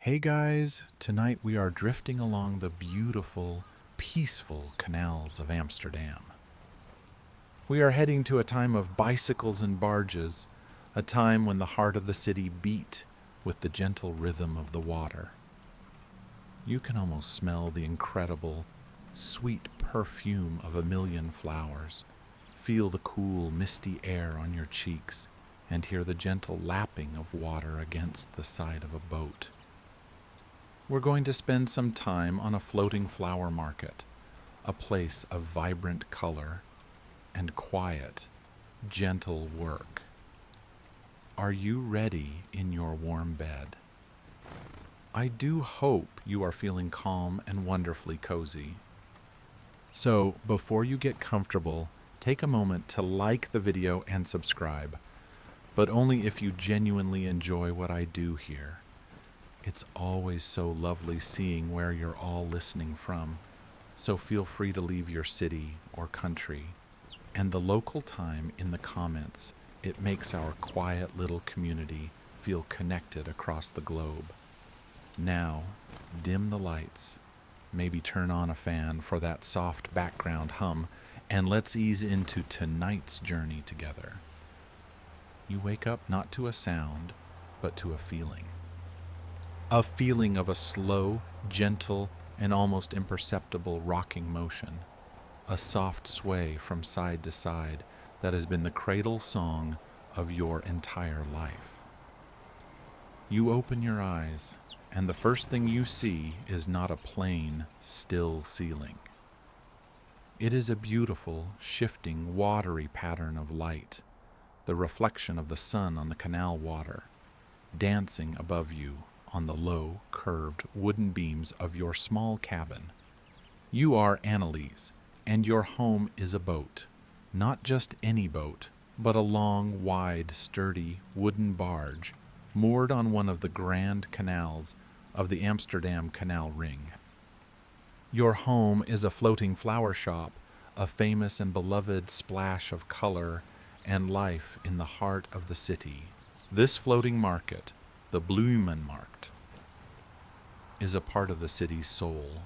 Hey guys, tonight we are drifting along the beautiful, peaceful canals of Amsterdam. We are heading to a time of bicycles and barges, a time when the heart of the city beat with the gentle rhythm of the water. You can almost smell the incredible, sweet perfume of a million flowers, feel the cool, misty air on your cheeks, and hear the gentle lapping of water against the side of a boat. We're going to spend some time on a floating flower market, a place of vibrant color and quiet, gentle work. Are you ready in your warm bed? I do hope you are feeling calm and wonderfully cozy. So, before you get comfortable, take a moment to like the video and subscribe, but only if you genuinely enjoy what I do here. It's always so lovely seeing where you're all listening from, so feel free to leave your city or country and the local time in the comments. It makes our quiet little community feel connected across the globe. Now, dim the lights, maybe turn on a fan for that soft background hum, and let's ease into tonight's journey together. You wake up not to a sound, but to a feeling. A feeling of a slow, gentle, and almost imperceptible rocking motion, a soft sway from side to side that has been the cradle song of your entire life. You open your eyes, and the first thing you see is not a plain, still ceiling. It is a beautiful, shifting, watery pattern of light, the reflection of the sun on the canal water, dancing above you on the low, curved wooden beams of your small cabin. You are Annelies, and your home is a boat. Not just any boat, but a long, wide, sturdy wooden barge moored on one of the grand canals of the Amsterdam Canal Ring. Your home is a floating flower shop, a famous and beloved splash of color and life in the heart of the city. This floating market, the Bloemenmarkt, is a part of the city's soul.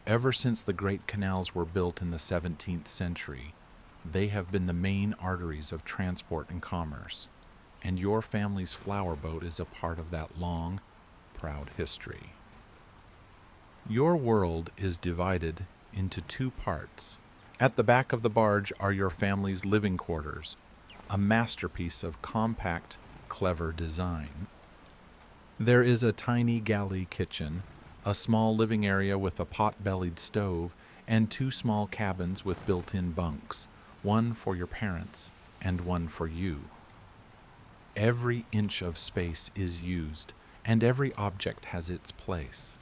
Ever since the great canals were built in the 17th century, they have been the main arteries of transport and commerce, and your family's flowerboat is a part of that long, proud history. Your world is divided into two parts. At the back of the barge are your family's living quarters, a masterpiece of compact, clever design. There is a tiny galley kitchen, a small living area with a pot-bellied stove, and two small cabins with built-in bunks, one for your parents and one for you. Every inch of space is used, and every object has its place.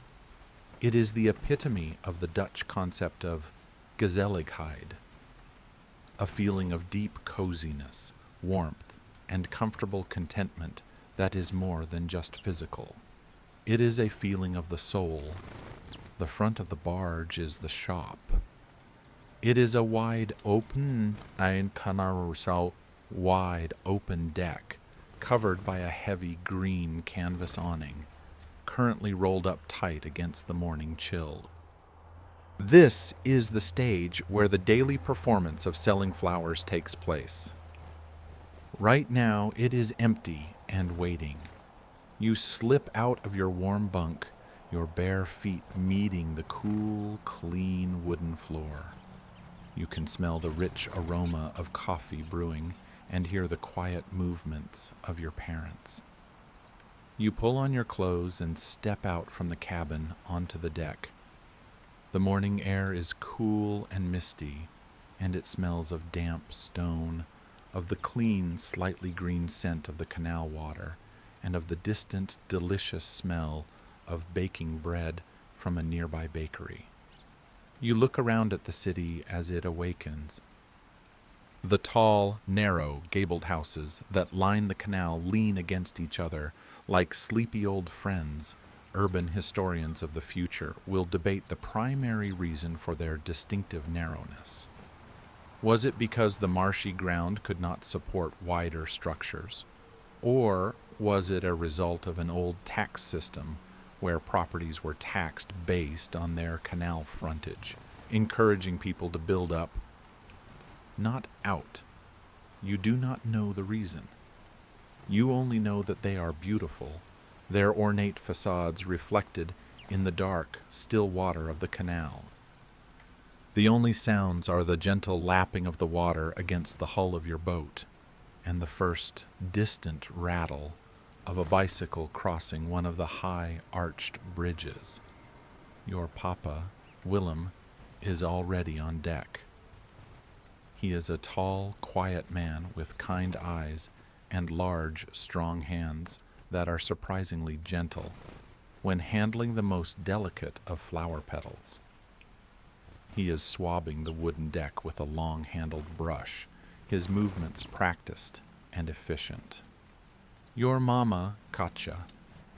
It is the epitome of the Dutch concept of gezelligheid, a feeling of deep coziness, warmth, and comfortable contentment that is more than just physical. It is a feeling of the soul. The front of the barge is the shop. It is a wide open wide open deck covered by a heavy green canvas awning, currently rolled up tight against the morning chill. This is the stage where the daily performance of selling flowers takes place. Right now, it is empty and waiting. You slip out of your warm bunk, your bare feet meeting the cool, clean wooden floor. You can smell the rich aroma of coffee brewing and hear the quiet movements of your parents. You pull on your clothes and step out from the cabin onto the deck. The morning air is cool and misty, and it smells of damp stone, of the clean, slightly green scent of the canal water, and of the distant, delicious smell of baking bread from a nearby bakery. You look around at the city as it awakens. The tall, narrow, gabled houses that line the canal lean against each other like sleepy old friends. Urban historians of the future will debate the primary reason for their distinctive narrowness. Was it because the marshy ground could not support wider structures? Or was it a result of an old tax system where properties were taxed based on their canal frontage, encouraging people to build up? Not out. You do not know the reason. You only know that they are beautiful, their ornate facades reflected in the dark, still water of the canal. The only sounds are the gentle lapping of the water against the hull of your boat, and the first distant rattle of a bicycle crossing one of the high arched bridges. Your papa, Willem, is already on deck. He is a tall, quiet man with kind eyes and large, strong hands that are surprisingly gentle when handling the most delicate of flower petals. He is swabbing the wooden deck with a long-handled brush, his movements practiced and efficient. Your mama, Katja,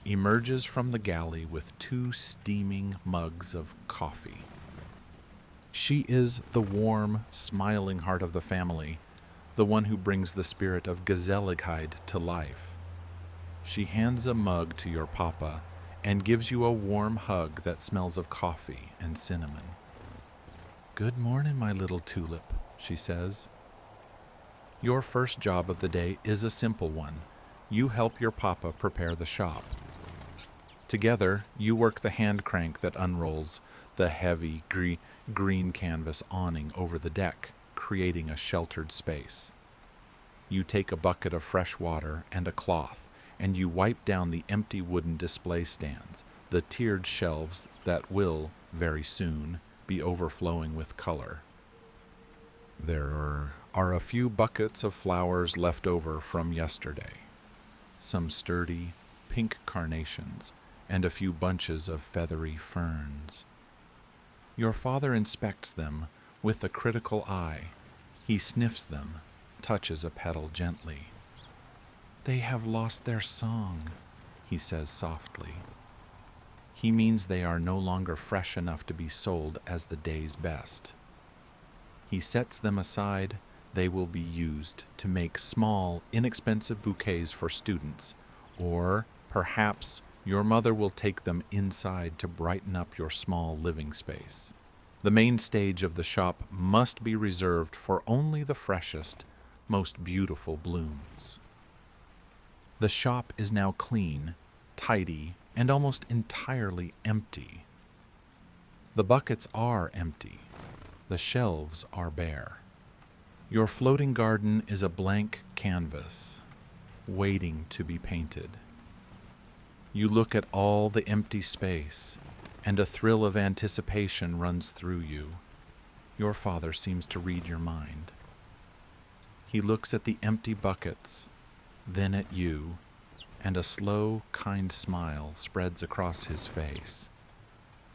emerges from the galley with 2 steaming mugs of coffee. She is the warm, smiling heart of the family, the one who brings the spirit of gezelligheid to life. She hands a mug to your papa and gives you a warm hug that smells of coffee and cinnamon. "Good morning, my little tulip," she says. Your first job of the day is a simple one. You help your papa prepare the shop. Together, you work the hand crank that unrolls the heavy green canvas awning over the deck, creating a sheltered space. You take a bucket of fresh water and a cloth, and you wipe down the empty wooden display stands, the tiered shelves that will, very soon, be overflowing with color. There are a few buckets of flowers left over from yesterday, some sturdy pink carnations, and a few bunches of feathery ferns. Your father inspects them with a critical eye. He sniffs them, touches a petal gently. "They have lost their song," he says softly. He means they are no longer fresh enough to be sold as the day's best. He sets them aside. They will be used to make small, inexpensive bouquets for students, or perhaps your mother will take them inside to brighten up your small living space. The main stage of the shop must be reserved for only the freshest, most beautiful blooms. The shop is now clean, tidy, and almost entirely empty. The buckets are empty. The shelves are bare. Your floating garden is a blank canvas, waiting to be painted. You look at all the empty space, and a thrill of anticipation runs through you. Your father seems to read your mind. He looks at the empty buckets, then at you, and a slow, kind smile spreads across his face.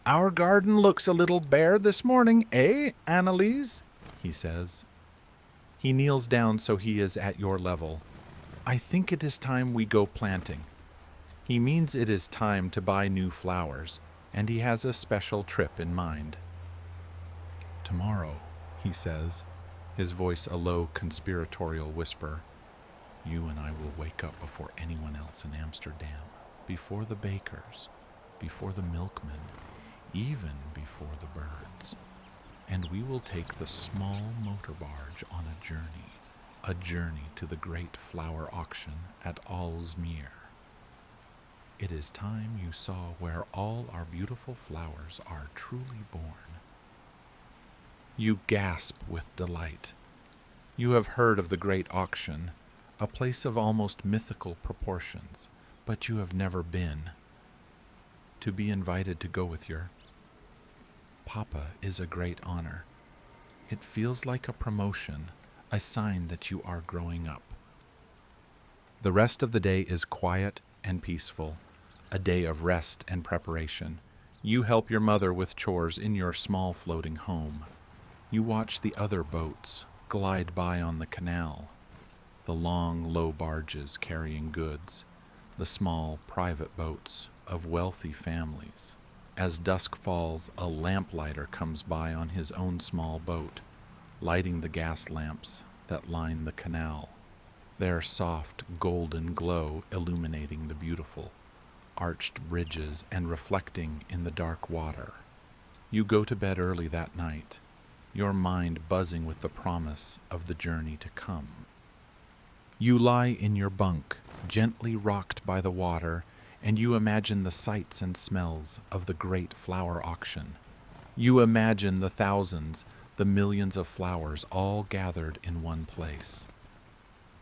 "Our garden looks a little bare this morning, eh, Annelies?" he says. He kneels down so he is at your level. "I think it is time we go planting." He means it is time to buy new flowers, and he has a special trip in mind. "Tomorrow," he says, his voice a low conspiratorial whisper, "you and I will wake up before anyone else in Amsterdam, before the bakers, before the milkmen, even before the birds, and we will take the small motor barge on a journey to the great flower auction at Aalsmeer. It is time you saw where all our beautiful flowers are truly born." You gasp with delight. You have heard of the great auction, a place of almost mythical proportions, but you have never been. To be invited to go with your papa is a great honor. It feels like a promotion, a sign that you are growing up. The rest of the day is quiet and peaceful, a day of rest and preparation. You help your mother with chores in your small floating home. You watch the other boats glide by on the canal, the long, low barges carrying goods, the small, private boats of wealthy families. As dusk falls, a lamplighter comes by on his own small boat, lighting the gas lamps that line the canal. their soft golden glow illuminating the beautiful, arched bridges and reflecting in the dark water. You go to bed early that night, your mind buzzing with the promise of the journey to come. You lie in your bunk, gently rocked by the water, and you imagine the sights and smells of the great flower auction. You imagine the thousands, the millions of flowers all gathered in one place.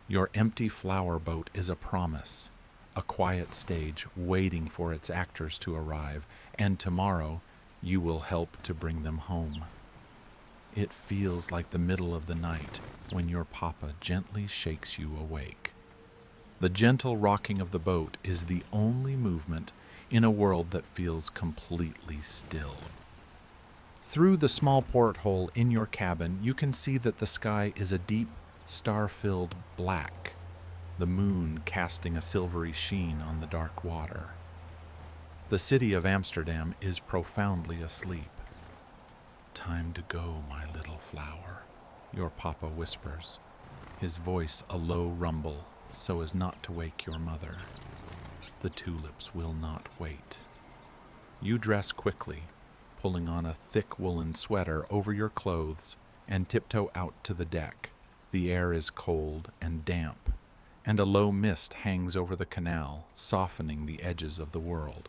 Your empty flower boat is a promise, a quiet stage waiting for its actors to arrive, and tomorrow you will help to bring them home. It feels like the middle of the night when your papa gently shakes you awake. The gentle rocking of the boat is the only movement in a world that feels completely still. Through the small porthole in your cabin, you can see that the sky is a deep, star-filled black, the moon casting a silvery sheen on the dark water. The city of Amsterdam is profoundly asleep. "Time to go, my little flower," your papa whispers, his voice a low rumble so as not to wake your mother. The tulips will not wait. You dress quickly, pulling on a thick woolen sweater over your clothes, and tiptoe out to the deck. The air is cold and damp, and a low mist hangs over the canal, softening the edges of the world.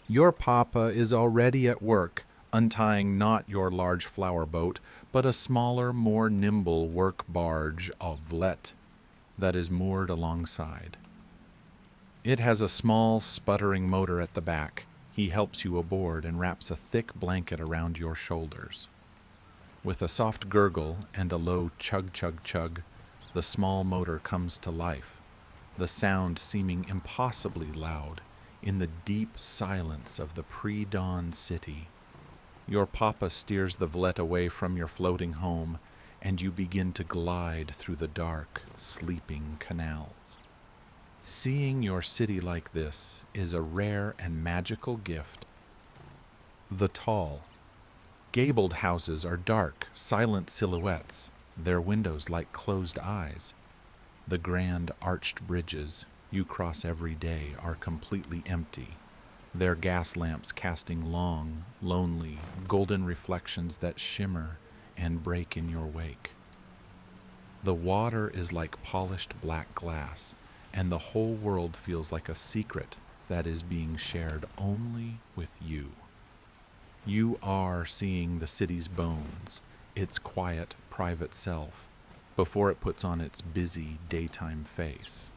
Your papa is already at work, untying not your large flower boat, but a smaller, more nimble work barge of vlet that is moored alongside. It has a small, sputtering motor at the back. He helps you aboard and wraps a thick blanket around your shoulders. With a soft gurgle and a low chug-chug-chug, the small motor comes to life, the sound seeming impossibly loud in the deep silence of the pre-dawn city. Your papa steers the vlet away from your floating home, and you begin to glide through the dark, sleeping canals. Seeing your city like this is a rare and magical gift. The tall, gabled houses are dark, silent silhouettes, their windows like closed eyes. The grand arched bridges you cross every day are completely empty, their gas lamps casting long, lonely, golden reflections that shimmer and break in your wake. The water is like polished black glass, and the whole world feels like a secret that is being shared only with you. You are seeing the city's bones, its quiet, private self, before it puts on its busy, daytime face.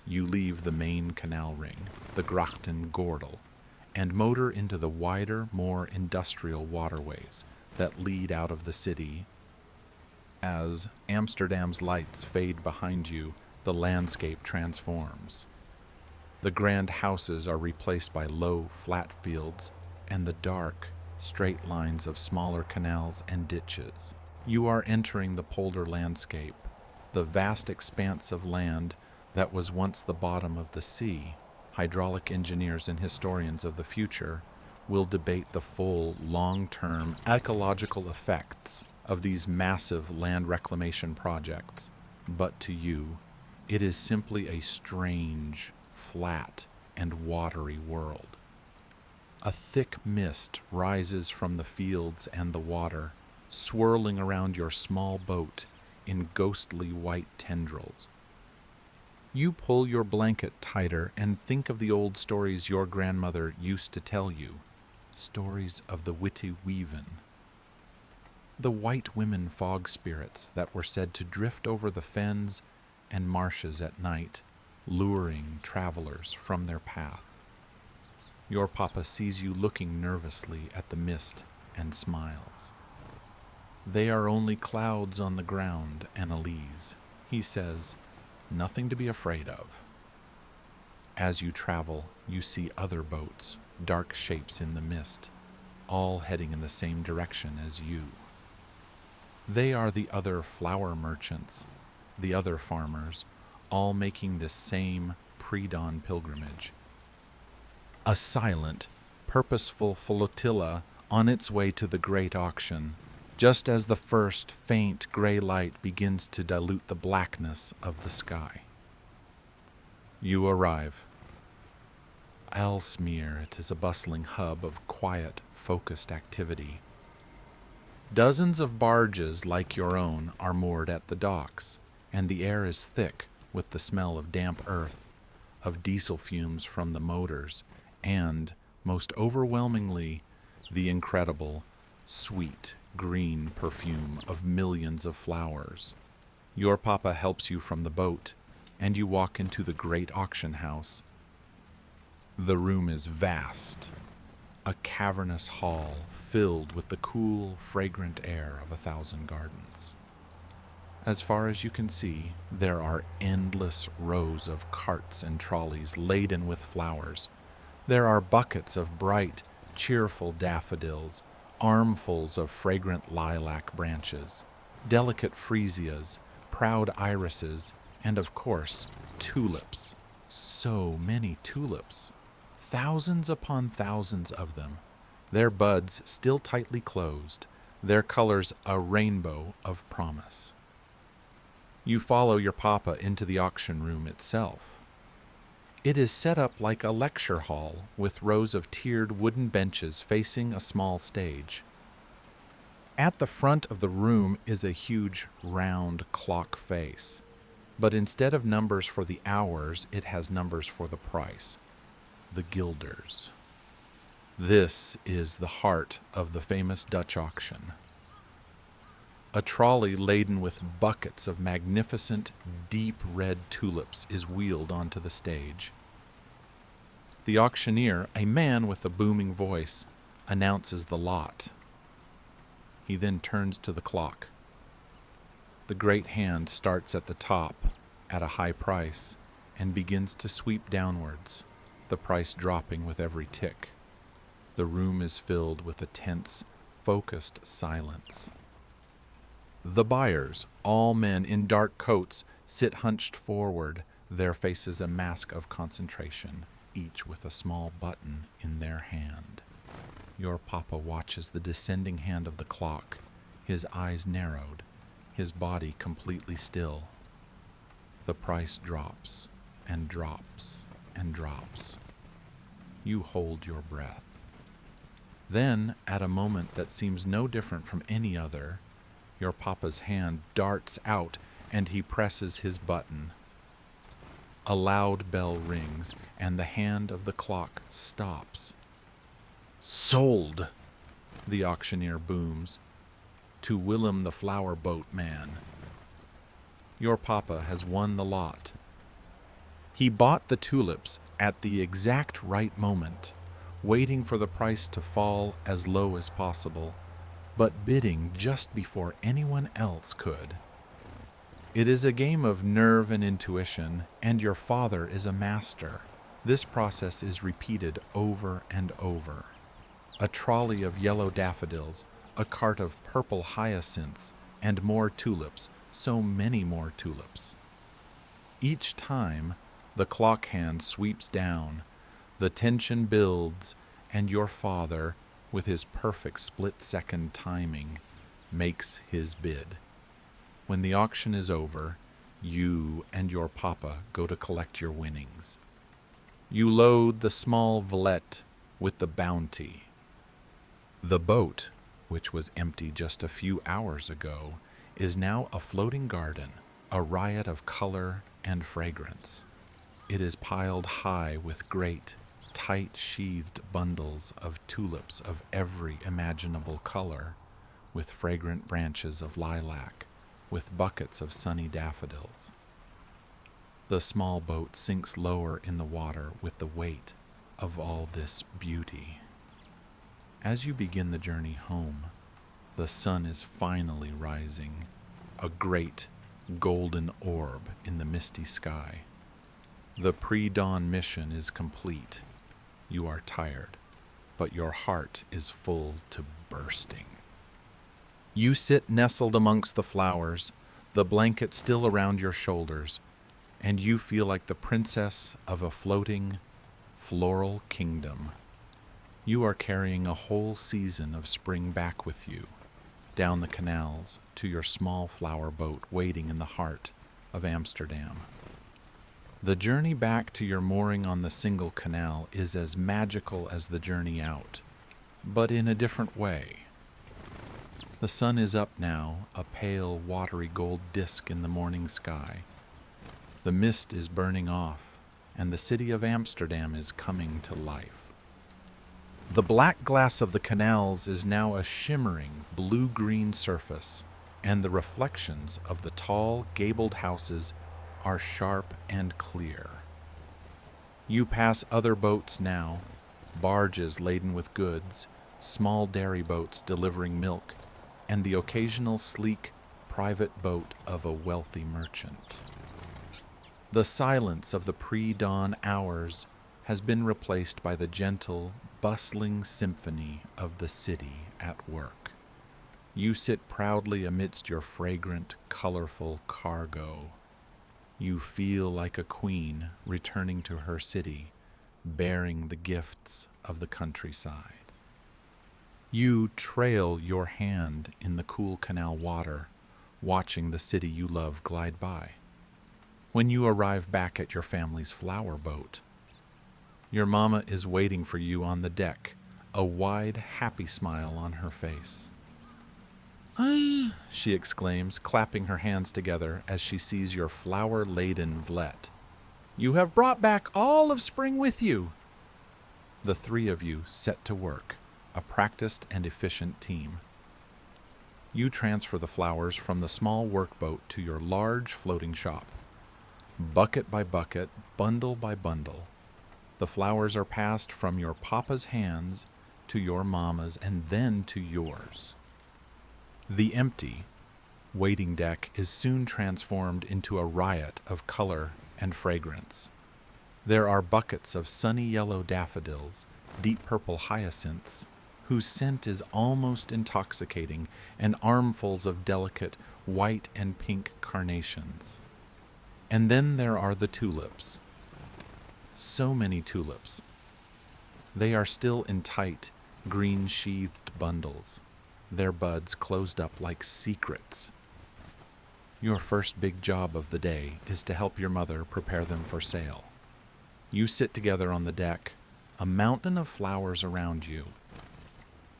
You leave the main canal ring, the Grachten Gordel, and motor into the wider, more industrial waterways that lead out of the city. As Amsterdam's lights fade behind you, the landscape transforms. The grand houses are replaced by low, flat fields and the dark, straight lines of smaller canals and ditches. You are entering the polder landscape, the vast expanse of land that was once the bottom of the sea. Hydraulic engineers and historians of the future will debate the full, long-term ecological effects of these massive land reclamation projects. But to you, it is simply a strange, flat, and watery world. A thick mist rises from the fields and the water, swirling around your small boat in ghostly white tendrils. You pull your blanket tighter and think of the old stories your grandmother used to tell you, stories of the witty weaven. The white women fog spirits that were said to drift over the fens and marshes at night, luring travelers from their path. Your papa sees you looking nervously at the mist and smiles. "They are only clouds on the ground, Annelies," he says, "nothing to be afraid of." As you travel, you see other boats, dark shapes in the mist, all heading in the same direction as you. They are the other flower merchants, the other farmers, all making this same pre-dawn pilgrimage. A silent, purposeful flotilla on its way to the great auction, just as the first faint gray light begins to dilute the blackness of the sky. You arrive. Ellesmere, it is a bustling hub of quiet, focused activity. Dozens of barges like your own are moored at the docks, and the air is thick with the smell of damp earth, of diesel fumes from the motors, and, most overwhelmingly, the incredible, sweet, green perfume of millions of flowers. Your papa helps you from the boat, and you walk into the great auction house. The room is vast, a cavernous hall filled with the cool, fragrant air of 1,000 gardens. As far as you can see, there are endless rows of carts and trolleys laden with flowers. There are buckets of bright, cheerful daffodils, armfuls of fragrant lilac branches, delicate freesias, proud irises, and of course, tulips. So many tulips. Thousands upon thousands of them, their buds still tightly closed, their colors a rainbow of promise. You follow your papa into the auction room itself. It is set up like a lecture hall with rows of tiered wooden benches facing a small stage. At the front of the room is a huge round clock face, but instead of numbers for the hours, it has numbers for the price. The guilders. This is the heart of the famous Dutch auction. A trolley laden with buckets of magnificent, deep red tulips is wheeled onto the stage. The auctioneer, a man with a booming voice, announces the lot. He then turns to the clock. The great hand starts at the top, at a high price, and begins to sweep downwards, the price dropping with every tick. The room is filled with a tense, focused silence. The buyers, all men in dark coats, sit hunched forward, their faces a mask of concentration, each with a small button in their hand. Your papa watches the descending hand of the clock, his eyes narrowed, his body completely still. The price drops and drops and drops. You hold your breath. Then, at a moment that seems no different from any other, your papa's hand darts out and he presses his button. A loud bell rings and the hand of the clock stops. "Sold!" the auctioneer booms. "To Willem the flowerboat man." Your papa has won the lot. He bought the tulips at the exact right moment, waiting for the price to fall as low as possible, but bidding just before anyone else could. It is a game of nerve and intuition, and your father is a master. This process is repeated over and over. A trolley of yellow daffodils, a cart of purple hyacinths, and more tulips, so many more tulips. Each time, the clock hand sweeps down, the tension builds, and your father, with his perfect split-second timing, makes his bid. When the auction is over, you and your papa go to collect your winnings. You load the small valette with the bounty. The boat, which was empty just a few hours ago, is now a floating garden, a riot of color and fragrance. It is piled high with great, tight-sheathed bundles of tulips of every imaginable color, with fragrant branches of lilac, with buckets of sunny daffodils. The small boat sinks lower in the water with the weight of all this beauty. As you begin the journey home, the sun is finally rising, a great golden orb in the misty sky. The pre-dawn mission is complete. You are tired, but your heart is full to bursting. You sit nestled amongst the flowers, the blanket still around your shoulders, and you feel like the princess of a floating, floral kingdom. You are carrying a whole season of spring back with you. down the canals to your small flower boat waiting in the heart of Amsterdam. The journey back to your mooring on the single canal is as magical as the journey out, but in a different way. The sun is up now, a pale, watery gold disk in the morning sky. The mist is burning off, and the city of Amsterdam is coming to life. The black glass of the canals is now a shimmering blue-green surface, and the reflections of the tall, gabled houses are sharp and clear. You pass other boats now, barges laden with goods, small dairy boats delivering milk, and the occasional sleek, private boat of a wealthy merchant. The silence of the pre-dawn hours has been replaced by the gentle, bustling symphony of the city at work. You sit proudly amidst your fragrant, colorful cargo. You feel like a queen returning to her city, bearing the gifts of the countryside. You trail your hand in the cool canal water, watching the city you love glide by. When you arrive back at your family's flower boat, your mama is waiting for you on the deck, a wide, happy smile on her face. "Ay," she exclaims, clapping her hands together as she sees your flower-laden vlet. "You have brought back all of spring with you." The three of you set to work, a practiced and efficient team. You transfer the flowers from the small workboat to your large floating shop. Bucket by bucket, bundle by bundle, the flowers are passed from your papa's hands to your mama's and then to yours. The empty, waiting deck is soon transformed into a riot of color and fragrance. There are buckets of sunny yellow daffodils, deep purple hyacinths, whose scent is almost intoxicating, and armfuls of delicate white and pink carnations. And then there are the tulips. So many tulips. They are still in tight, green-sheathed bundles, their buds closed up like secrets. Your first big job of the day is to help your mother prepare them for sale. You sit together on the deck, a mountain of flowers around you.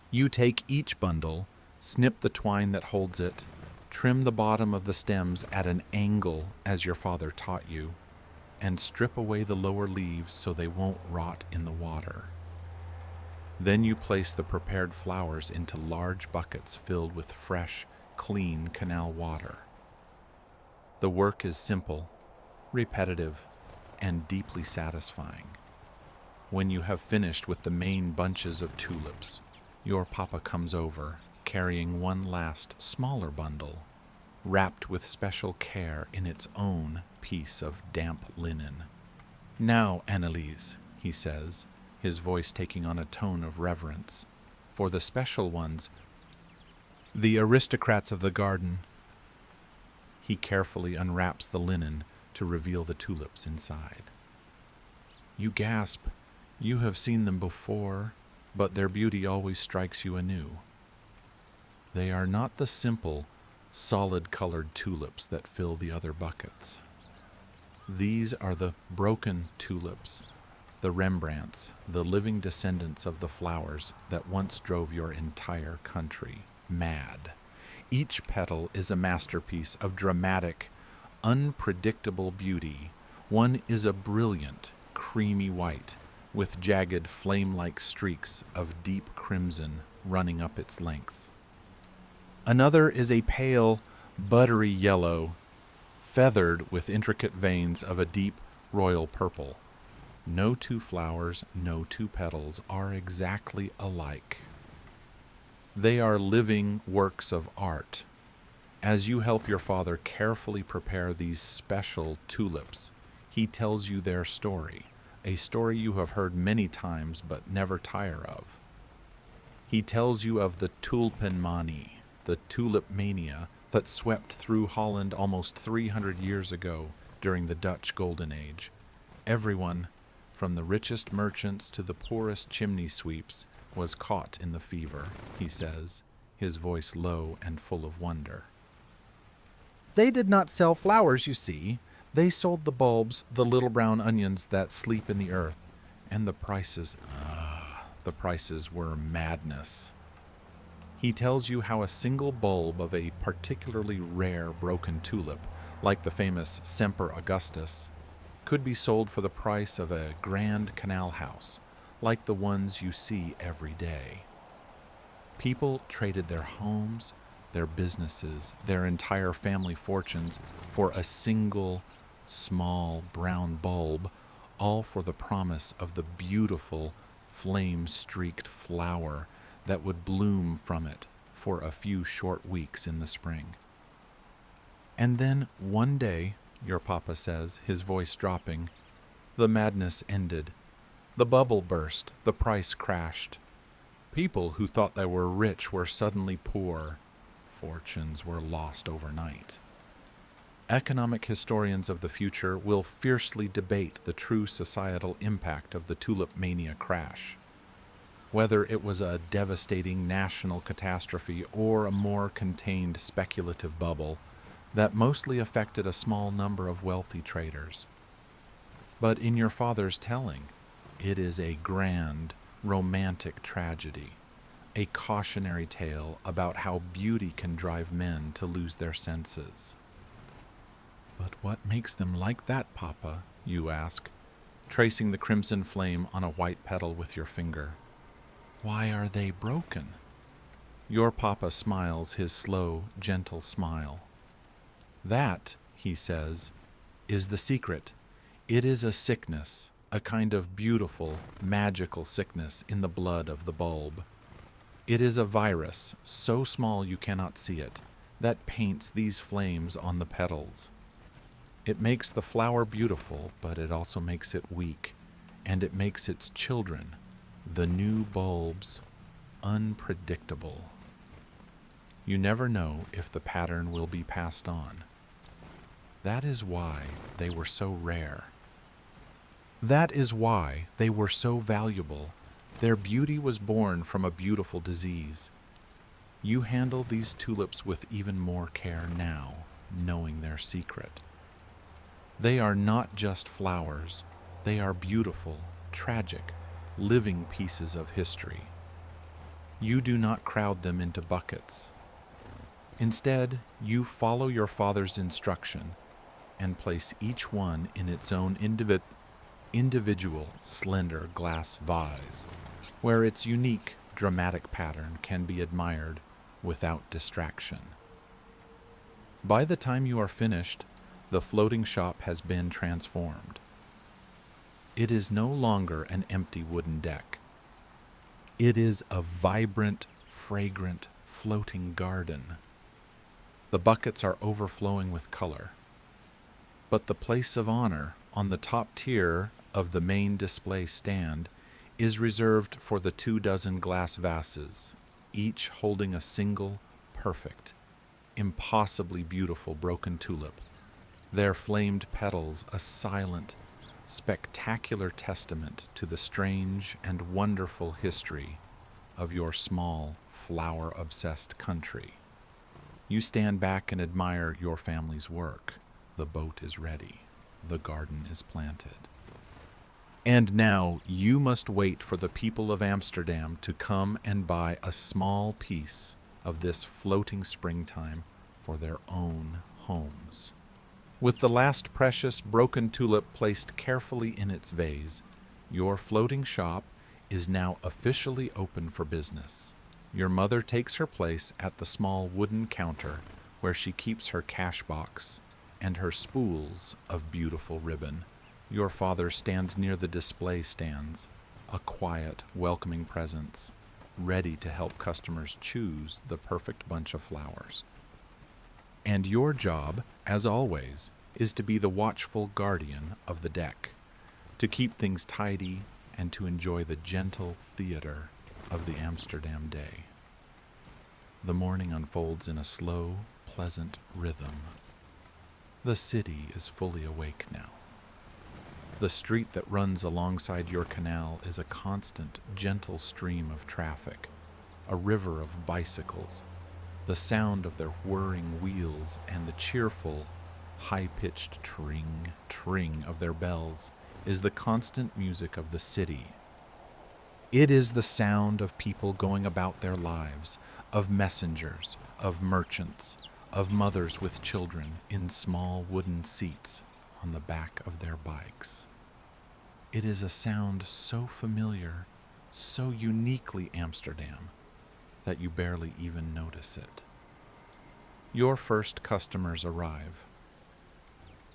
You take each bundle, snip the twine that holds it, trim the bottom of the stems at an angle as your father taught you, and strip away the lower leaves so they won't rot in the water. Then you place the prepared flowers into large buckets filled with fresh, clean canal water. The work is simple, repetitive, and deeply satisfying. When you have finished with the main bunches of tulips, your papa comes over, carrying one last, smaller bundle, wrapped with special care in its own piece of damp linen. "Now, Annelies," he says, his voice taking on a tone of reverence, "for the special ones, the aristocrats of the garden." He carefully unwraps the linen to reveal the tulips inside. You gasp. You have seen them before, but their beauty always strikes you anew. They are not the simple, solid-colored tulips that fill the other buckets. These are the broken tulips, the Rembrandts, the living descendants of the flowers that once drove your entire country mad. Each petal is a masterpiece of dramatic, unpredictable beauty. One is a brilliant, creamy white, with jagged, flame-like streaks of deep crimson running up its length. Another is a pale, buttery yellow, feathered with intricate veins of a deep royal purple. No two flowers, no two petals are exactly alike. They are living works of art. As you help your father carefully prepare these special tulips, he tells you their story, a story you have heard many times but never tire of. He tells you of the tulpenmanie, the tulip mania that swept through Holland almost 300 years ago during the Dutch Golden Age. Everyone, from the richest merchants to the poorest chimney sweeps, was caught in the fever, he says, his voice low and full of wonder. They did not sell flowers, you see. They sold the bulbs, the little brown onions that sleep in the earth, and the prices were madness. He tells you how a single bulb of a particularly rare broken tulip, like the famous Semper Augustus, could be sold for the price of a grand canal house, like the ones you see every day. People traded their homes, their businesses, their entire family fortunes for a single, small brown bulb, all for the promise of the beautiful, flame-streaked flower that would bloom from it for a few short weeks in the spring. And then one day, your papa says, his voice dropping, the madness ended. The bubble burst, the price crashed. People who thought they were rich were suddenly poor. Fortunes were lost overnight. Economic historians of the future will fiercely debate the true societal impact of the tulip mania crash. Whether it was a devastating national catastrophe or a more contained speculative bubble that mostly affected a small number of wealthy traders. But in your father's telling, it is a grand, romantic tragedy, a cautionary tale about how beauty can drive men to lose their senses. But what makes them like that, Papa? You ask, tracing the crimson flame on a white petal with your finger. Why are they broken? Your papa smiles his slow, gentle smile. That, he says, is the secret. It is a sickness, a kind of beautiful, magical sickness in the blood of the bulb. It is a virus, so small you cannot see it, that paints these flames on the petals. It makes the flower beautiful, but it also makes it weak, and it makes its children, the new bulbs, unpredictable. You never know if the pattern will be passed on. That is why they were so rare. That is why they were so valuable. Their beauty was born from a beautiful disease. You handle these tulips with even more care now, knowing their secret. They are not just flowers. They are beautiful, tragic, living pieces of history. You do not crowd them into buckets. Instead, you follow your father's instruction and place each one in its own individual, slender glass vase, where its unique, dramatic pattern can be admired without distraction. By the time you are finished, the floating shop has been transformed. It is no longer an empty wooden deck. It is a vibrant, fragrant, floating garden. The buckets are overflowing with color. But the place of honor on the top tier of the main display stand is reserved for the 24 glass vases, each holding a single, perfect, impossibly beautiful broken tulip, their flamed petals a silent, spectacular testament to the strange and wonderful history of your small, flower-obsessed country. You stand back and admire your family's work. The boat is ready. The garden is planted. And now you must wait for the people of Amsterdam to come and buy a small piece of this floating springtime for their own homes. With the last precious broken tulip placed carefully in its vase, your floating shop is now officially open for business. Your mother takes her place at the small wooden counter where she keeps her cash box and her spools of beautiful ribbon. Your father stands near the display stands, a quiet, welcoming presence, ready to help customers choose the perfect bunch of flowers. And your job, as always, is to be the watchful guardian of the deck, to keep things tidy and to enjoy the gentle theater of the Amsterdam day. The morning unfolds in a slow, pleasant rhythm. The city is fully awake now. The street that runs alongside your canal is a constant, gentle stream of traffic. a river of bicycles. The sound of their whirring wheels and the cheerful, high-pitched tring, tring of their bells is the constant music of the city. It is the sound of people going about their lives, of messengers, of merchants, of mothers with children in small wooden seats on the back of their bikes. It is a sound so familiar, so uniquely Amsterdam, that you barely even notice it. Your first customers arrive.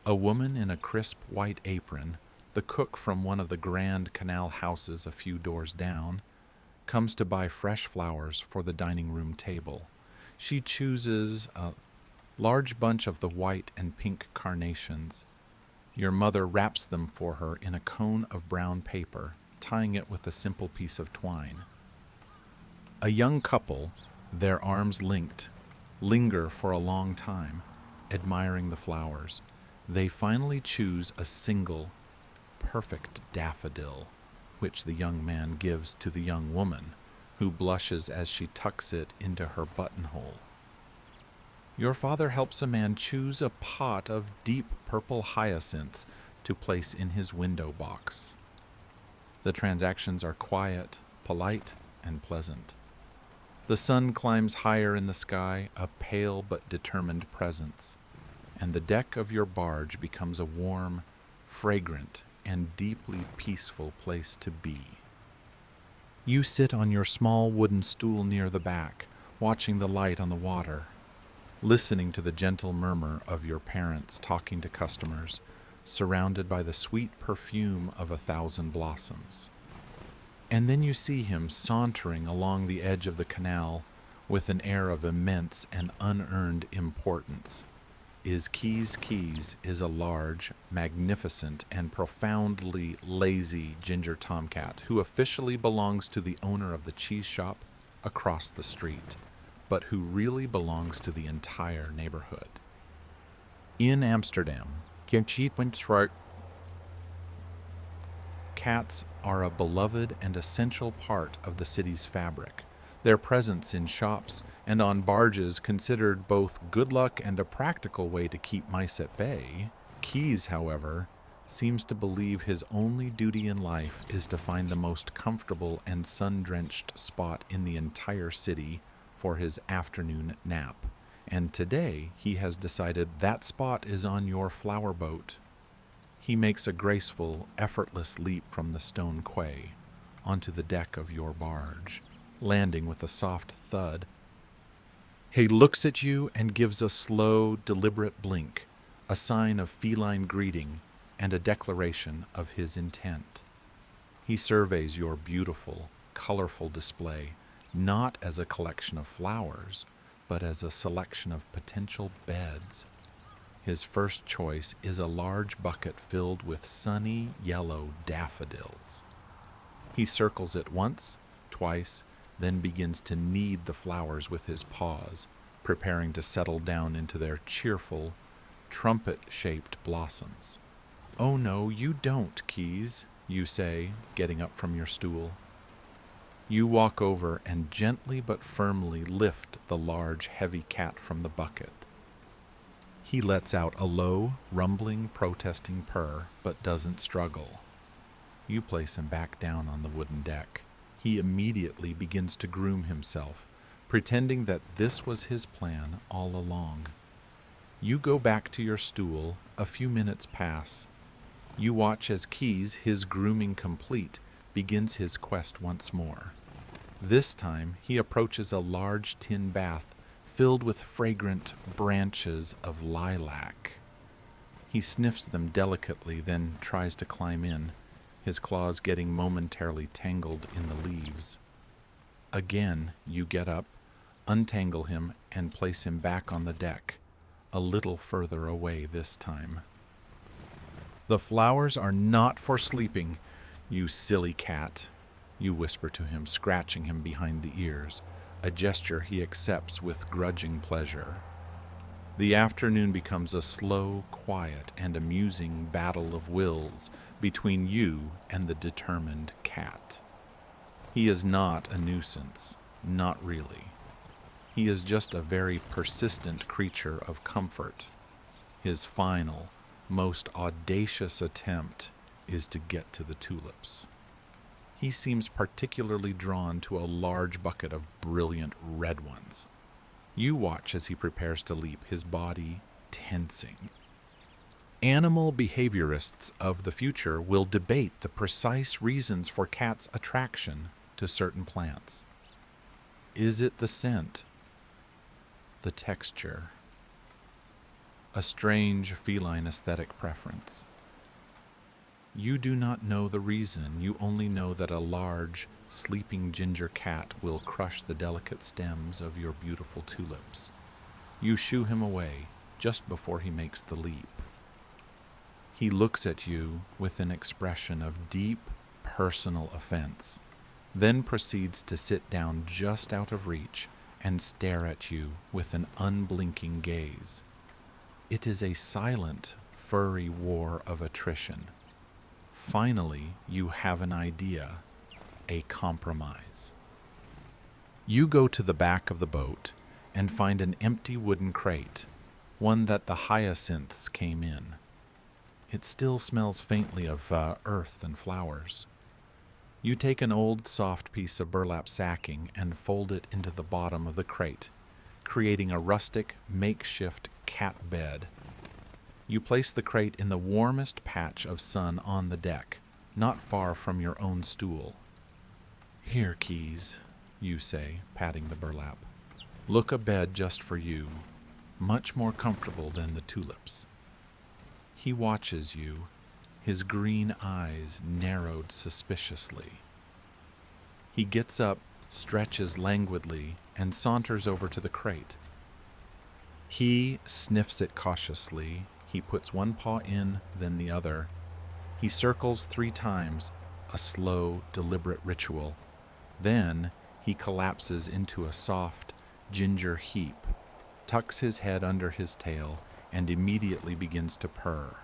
A woman in a crisp white apron, the cook from one of the grand canal houses a few doors down, comes to buy fresh flowers for the dining room table. She chooses a large bunch of the white and pink carnations. Your mother wraps them for her in a cone of brown paper, tying it with a simple piece of twine. A young couple, their arms linked, linger for a long time, admiring the flowers. They finally choose a single, perfect daffodil, which the young man gives to the young woman, who blushes as she tucks it into her buttonhole. Your father helps a man choose a pot of deep purple hyacinths to place in his window box. The transactions are quiet, polite, and pleasant. The sun climbs higher in the sky, a pale but determined presence, and the deck of your barge becomes a warm, fragrant, and deeply peaceful place to be. You sit on your small wooden stool near the back, watching the light on the water, listening to the gentle murmur of your parents talking to customers, surrounded by the sweet perfume of 1,000 blossoms. And then you see him sauntering along the edge of the canal with an air of immense and unearned importance. Keys is a large, magnificent, and profoundly lazy ginger tomcat who officially belongs to the owner of the cheese shop across the street, but who really belongs to the entire neighborhood. In Amsterdam, cats are a beloved and essential part of the city's fabric. Their presence in shops and on barges considered both good luck and a practical way to keep mice at bay. Keys, however, seems to believe his only duty in life is to find the most comfortable and sun-drenched spot in the entire city for his afternoon nap. And today he has decided that spot is on your flowerboat. He makes a graceful, effortless leap from the stone quay onto the deck of your barge, landing with a soft thud. He looks at you and gives a slow, deliberate blink, a sign of feline greeting and a declaration of his intent. He surveys your beautiful, colorful display, not as a collection of flowers, but as a selection of potential beds. His first choice is a large bucket filled with sunny yellow daffodils. He circles it once, twice, then begins to knead the flowers with his paws, preparing to settle down into their cheerful, trumpet-shaped blossoms. "Oh no, you don't, Keys," you say, getting up from your stool. You walk over and gently but firmly lift the large, heavy cat from the bucket. He lets out a low, rumbling, protesting purr, but doesn't struggle. You place him back down on the wooden deck. He immediately begins to groom himself, pretending that this was his plan all along. You go back to your stool. A few minutes pass. You watch as Keys, his grooming complete, begins his quest once more. This time he approaches a large tin bath filled with fragrant branches of lilac. He sniffs them delicately, then tries to climb in, his claws getting momentarily tangled in the leaves. Again, you get up, untangle him, and place him back on the deck, a little further away this time. "The flowers are not for sleeping, you silly cat," you whisper to him, scratching him behind the ears, a gesture he accepts with grudging pleasure. The afternoon becomes a slow, quiet, and amusing battle of wills between you and the determined cat. He is not a nuisance. Not really. He is just a very persistent creature of comfort. His final, most audacious attempt is to get to the tulips. He seems particularly drawn to a large bucket of brilliant red ones. You watch as he prepares to leap, his body tensing. Animal behaviorists of the future will debate the precise reasons for cats' attraction to certain plants. Is it the scent? The texture? A strange feline aesthetic preference? You do not know the reason, you only know that a large, sleeping ginger cat will crush the delicate stems of your beautiful tulips. You shoo him away just before he makes the leap. He looks at you with an expression of deep, personal offense, then proceeds to sit down just out of reach and stare at you with an unblinking gaze. It is a silent, furry war of attrition. Finally, you have an idea, a compromise. You go to the back of the boat and find an empty wooden crate, one that the hyacinths came in. It still smells faintly of earth and flowers. You take an old soft piece of burlap sacking and fold it into the bottom of the crate, creating a rustic, makeshift cat bed. You place the crate in the warmest patch of sun on the deck, not far from your own stool. "Here, Keys," you say, patting the burlap. "Look a bed just for you, much more comfortable than the tulips." He watches you, his green eyes narrowed suspiciously. He gets up, stretches languidly, and saunters over to the crate. He sniffs it cautiously. He puts one paw in, then the other. He circles 3 times, a slow, deliberate ritual. Then he collapses into a soft, ginger heap, tucks his head under his tail, and immediately begins to purr.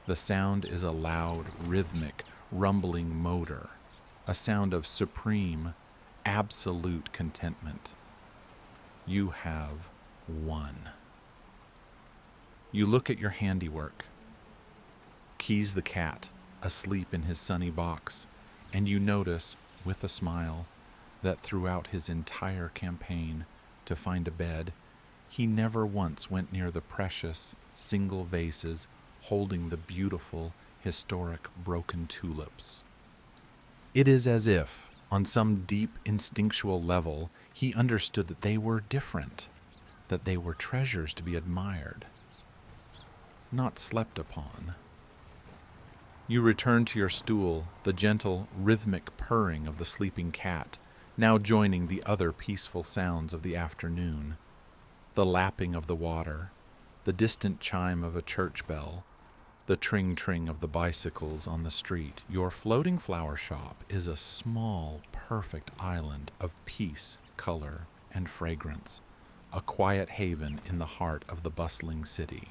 The sound is a loud, rhythmic, rumbling motor, a sound of supreme, absolute contentment. You have won. You look at your handiwork. Keys the cat, asleep in his sunny box, and you notice, with a smile, that throughout his entire campaign to find a bed, he never once went near the precious, single vases holding the beautiful, historic, broken tulips. It is as if, on some deep instinctual level, he understood that they were different, that they were treasures to be admired, not slept upon. You return to your stool, the gentle, rhythmic purring of the sleeping cat, now joining the other peaceful sounds of the afternoon. The lapping of the water, the distant chime of a church bell, the tring-tring of the bicycles on the street. Your floating flower shop is a small, perfect island of peace, color, and fragrance, a quiet haven in the heart of the bustling city.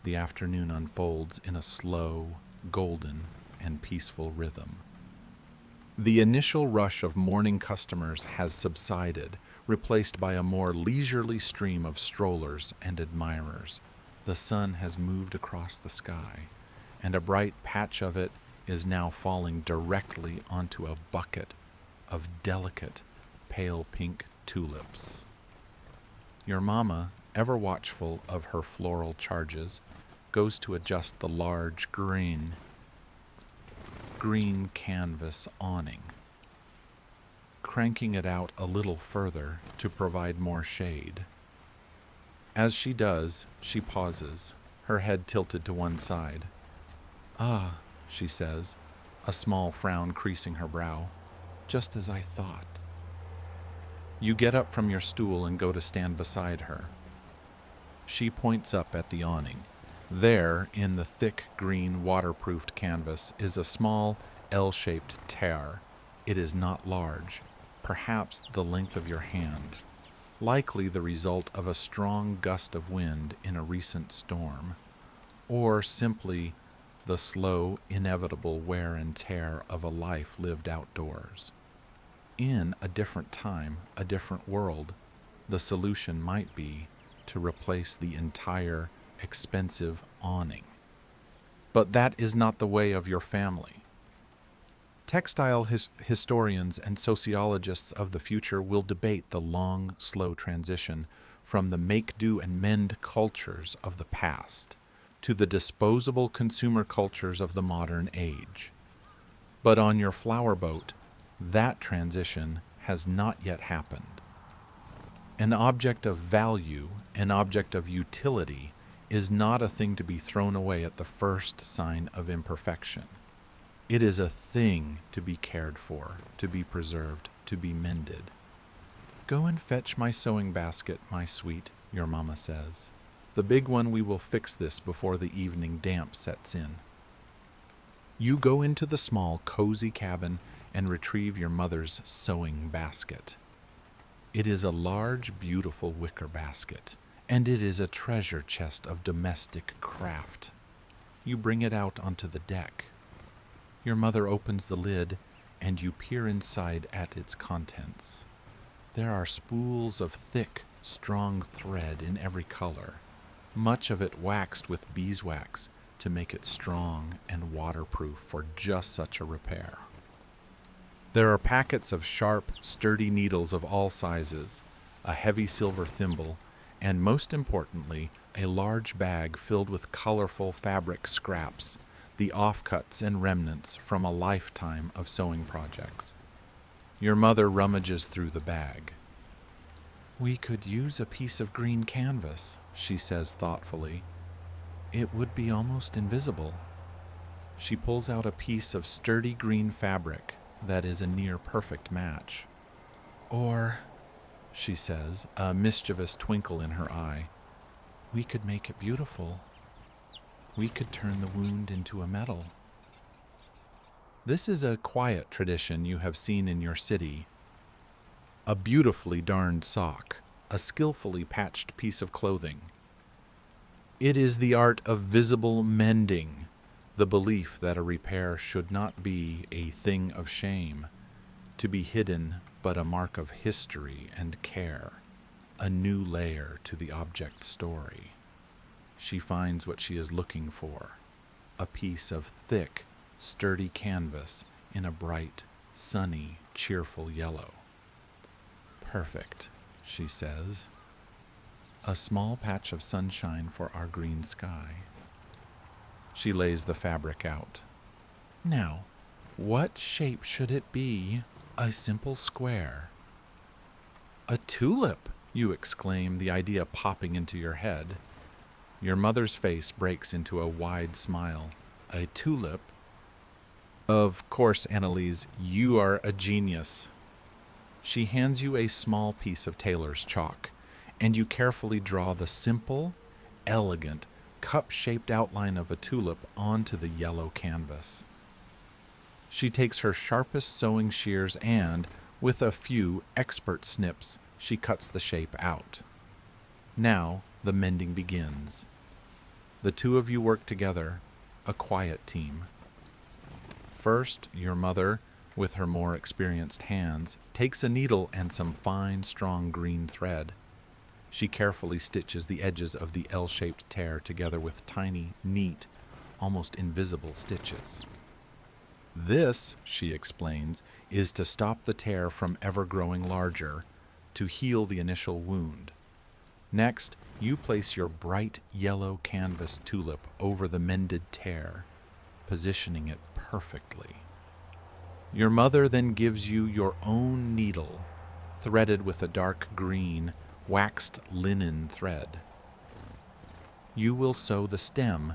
The afternoon unfolds in a slow, golden, and peaceful rhythm. The initial rush of morning customers has subsided, replaced by a more leisurely stream of strollers and admirers. The sun has moved across the sky, and a bright patch of it is now falling directly onto a bucket of delicate, pale pink tulips. Your mama, ever watchful of her floral charges, goes to adjust the large green canvas awning, cranking it out a little further to provide more shade. As she does, she pauses, her head tilted to one side. "Ah," she says, a small frown creasing her brow, "just as I thought." You get up from your stool and go to stand beside her. She points up at the awning. There, in the thick green waterproofed canvas, is a small L-shaped tear. It is not large, perhaps the length of your hand, likely the result of a strong gust of wind in a recent storm, or simply the slow, inevitable wear and tear of a life lived outdoors. in a different time, a different world, the solution might be to replace the entire expensive awning. But that is not the way of your family. Textile historians and sociologists of the future will debate the long, slow transition from the make-do and mend cultures of the past to the disposable consumer cultures of the modern age. But on your flowerboat, that transition has not yet happened. An object of value, an object of utility, is not a thing to be thrown away at the first sign of imperfection. It is a thing to be cared for, to be preserved, to be mended. "Go and fetch my sewing basket, my sweet," your mama says. "The big one, we will fix this before the evening damp sets in." You go into the small, cozy cabin and retrieve your mother's sewing basket. It is a large, beautiful wicker basket, and it is a treasure chest of domestic craft. You bring it out onto the deck. Your mother opens the lid, and you peer inside at its contents. There are spools of thick, strong thread in every color, much of it waxed with beeswax to make it strong and waterproof for just such a repair. There are packets of sharp, sturdy needles of all sizes, a heavy silver thimble, and most importantly, a large bag filled with colorful fabric scraps, the offcuts and remnants from a lifetime of sewing projects. Your mother rummages through the bag. "We could use a piece of green canvas," she says thoughtfully. "It would be almost invisible." She pulls out a piece of sturdy green fabric that is a near perfect match. "Or," she says, a mischievous twinkle in her eye, "we could make it beautiful. We could turn the wound into a medal." This is a quiet tradition you have seen in your city. A beautifully darned sock, a skillfully patched piece of clothing. It is the art of visible mending, the belief that a repair should not be a thing of shame, to be hidden but a mark of history and care, a new layer to the object story. She finds what she is looking for, a piece of thick, sturdy canvas in a bright, sunny, cheerful yellow. "Perfect," she says. "A small patch of sunshine for our green sky." She lays the fabric out. "Now, what shape should it be? A simple square." "A tulip!" you exclaim, the idea popping into your head. Your mother's face breaks into a wide smile. "A tulip? Of course, Annelies, you are a genius." She hands you a small piece of tailor's chalk, and you carefully draw the simple, elegant, cup-shaped outline of a tulip onto the yellow canvas. She takes her sharpest sewing shears and, with a few expert snips, she cuts the shape out. Now the mending begins. The two of you work together, a quiet team. First, your mother, with her more experienced hands, takes a needle and some fine, strong green thread. She carefully stitches the edges of the L-shaped tear together with tiny, neat, almost invisible stitches. "This," she explains, "is to stop the tear from ever growing larger, to heal the initial wound. Next, you place your bright yellow canvas tulip over the mended tear, positioning it perfectly. Your mother then gives you your own needle, threaded with a dark green, waxed linen thread. You will sew the stem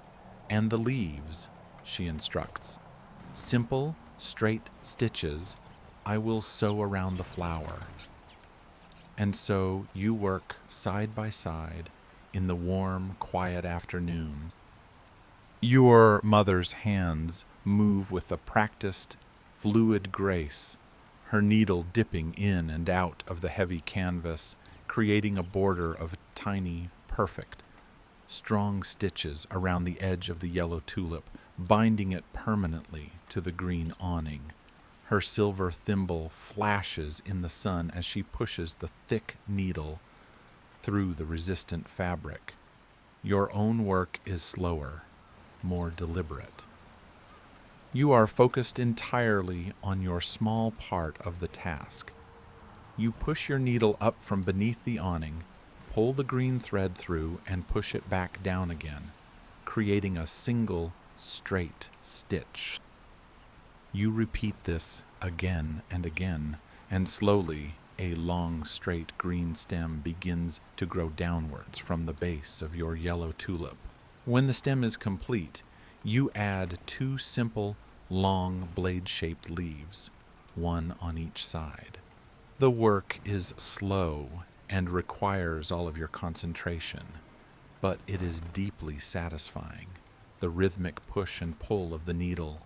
and the leaves," she instructs. "Simple, straight stitches I will sew around the flower." And so you work side by side in the warm, quiet afternoon. Your mother's hands move with a practiced, fluid grace, her needle dipping in and out of the heavy canvas, creating a border of tiny, perfect, strong stitches around the edge of the yellow tulip, binding it permanently to the green awning, Her silver thimble flashes in the sun as she pushes the thick needle through the resistant fabric. Your own work is slower, more deliberate. You are focused entirely on your small part of the task. You push your needle up from beneath the awning, pull the green thread through, and push it back down again, creating a single, straight stitch. You repeat this again and again, and slowly a long, straight green stem begins to grow downwards from the base of your yellow tulip. When the stem is complete, you add 2 simple, long, blade-shaped leaves, one on each side. The work is slow and requires all of your concentration, but it is deeply satisfying. The rhythmic push and pull of the needle,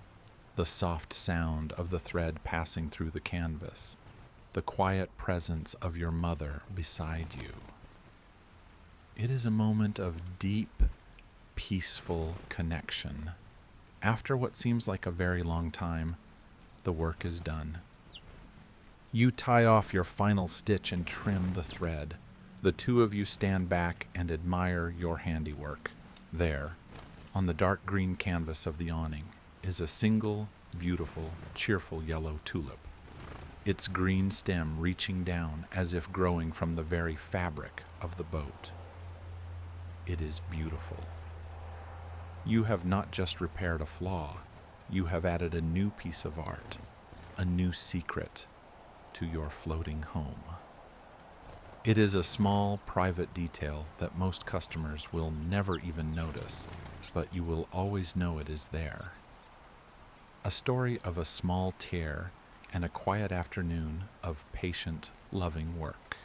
the soft sound of the thread passing through the canvas, the quiet presence of your mother beside you. It is a moment of deep, peaceful connection. After what seems like a very long time, the work is done. You tie off your final stitch and trim the thread. The two of you stand back and admire your handiwork. There, on the dark green canvas of the awning, is a single, beautiful, cheerful yellow tulip, its green stem reaching down as if growing from the very fabric of the boat. It is beautiful. You have not just repaired a flaw, you have added a new piece of art, a new secret to your floating home. It is a small, private detail that most customers will never even notice, but you will always know it is there. A story of a small tear and a quiet afternoon of patient, loving work.